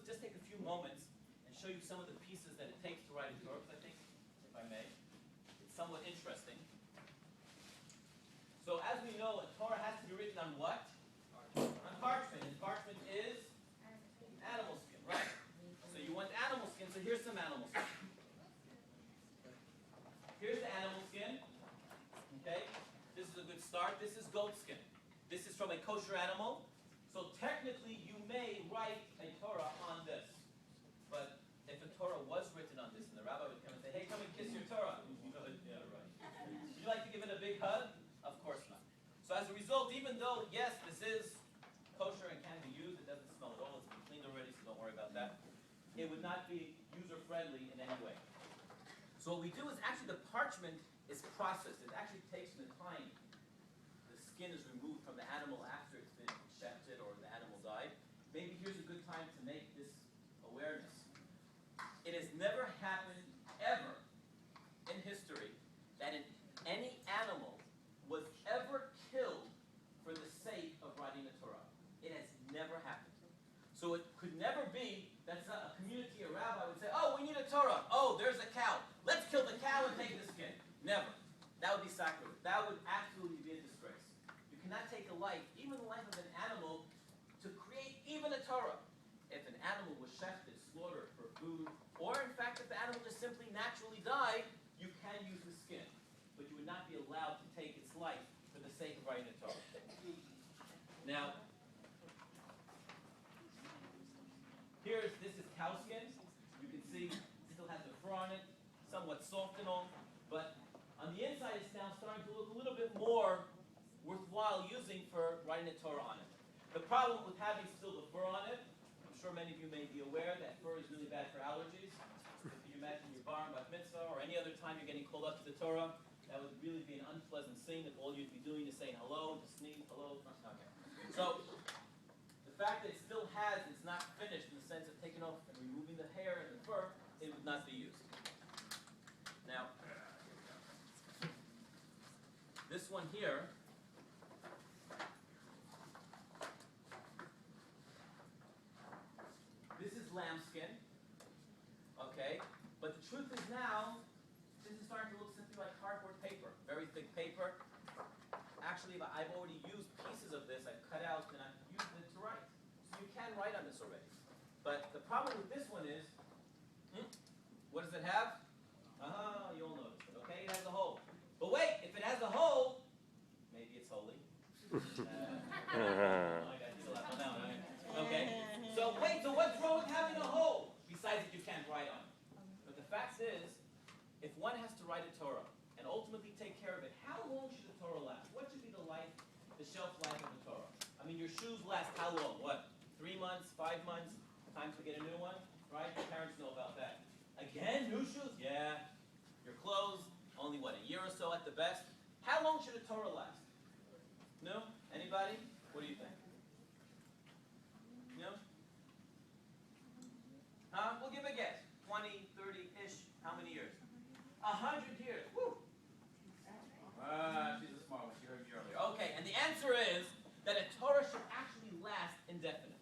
just take a few moments and show you some of the pieces that it takes to write a Torah, because I think, if I may, it's somewhat interesting. So as we know, a Torah has to be written on what? On parchment. And parchment is animal skin, right? So you want animal skin, so here's some animal skin. Here's the animal skin. Okay? This is a good start. This is goat skin. This is from a kosher animal. So technically, you may write a Torah on this. But if a Torah was written on this, and the rabbi would come and say, hey, come and kiss your Torah. You go, yeah, right. Would you like to give it a big hug? Of course not. So as a result, even though, yes, this is kosher and can be used, it doesn't smell at all, it's been cleaned already, so don't worry about that. It would not be user-friendly in any way. So what we do is actually the parchment is processed. It actually takes the time. The skin is removed from the animal after it's been shafted or the animal died. Maybe here's a good time to make this awareness. It has never happened ever in history that any animal was ever killed for the sake of writing the Torah. It has never happened. So it could never be that a community, a rabbi would say, oh, we need a Torah. Oh, there's a cow. Let's kill the cow and take the skin. Never. That would be sacrilege. That would absolutely be a disgrace. You cannot take a life, even the life of an animal, to create even a Torah. If an animal was shafted, slaughtered for food, or in fact if the animal just simply naturally died, you can use the skin. But you would not be allowed to take its life for the sake of writing a Torah. Now, this is cow skin. You can see it still has the fur on it, somewhat soft and all, but on the inside it's now starting to look a little bit more worthwhile using for writing a Torah on it. The problem with having still the fur on it, I'm sure many of you may be aware that fur is really bad for allergies. If you imagine your bar and bat mitzvah or any other time you're getting called up to the Torah, that would really be an unpleasant thing if all you'd be doing is saying hello, to sneeze, hello. Okay. So, the fact that it still has, it's not finished in the sense of taking off and removing the hair and the fur, it would not be used. Now, this one here, this is lambskin, okay? But the truth is now, this is starting to look simply like cardboard paper, very thick paper. Actually, I've already used pieces of this, I've cut out and I've used it to write. So you can write on this already. But the problem with this one is, what does it have? You all noticed it, okay? It has a hole. But wait, if it has a hole, maybe it's holy. I got you laugh now, right? Okay. So wait, so what's wrong with having a hole? Besides that you can't write on it. But the fact is, if one has to write a Torah and ultimately take care of it, how long should the Torah last? What should be the shelf life of the Torah? I mean, your shoes last how long? What? 3 months, 5 months? Time to get a new one? Right? Your parents know about that. Again, new shoes? Yeah. Your clothes? Only what, a year or so at the best? How long should a Torah last? No? Anybody? What do you think? No? Huh? We'll give a guess. 20, 30-ish. How many years? 100 years. Woo! She's a smart one. She heard me earlier. Okay, and the answer is that a Torah should actually last indefinite.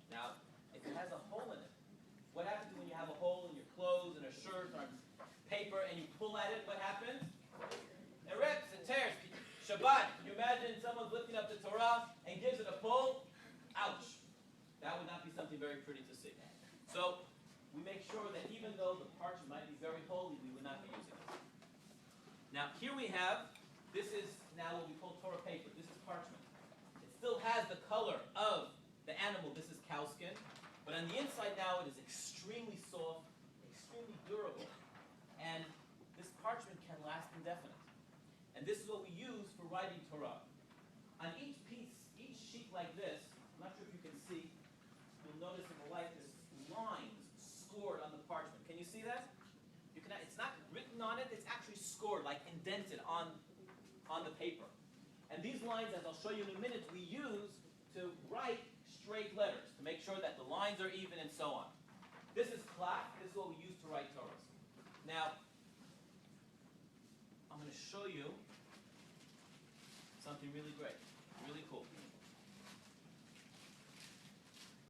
Now, if it has a hole in it, what happens when you have a hole in your clothes, in a shirt, or paper, and you pull at it? What happens? It rips, it tears. Shabbat, can you imagine someone's lifting up the Torah and gives it a pull? Ouch. That would not be something very pretty to see. So, we make sure that even though the parchment might be very holy, we would not be using it. Now, here we have, this is now what we call Torah paper. This is parchment. It still has the color of the animal. This is cow skin. But on the inside now, it is extremely soft, extremely durable. And this parchment can last indefinite. And this is what we use for writing Torah. On each piece, each sheet like this, I'm not sure if you can see, you'll notice in the light there's lines scored on the parchment. Can you see that? It's not written on it, it's actually scored, like indented on the paper. And these lines, as I'll show you in a minute, we use to write straight letters, to make sure that the lines are even and so on. This is klaf, this is what we use to write Torahs. Now, I'm going to show you something really great, really cool.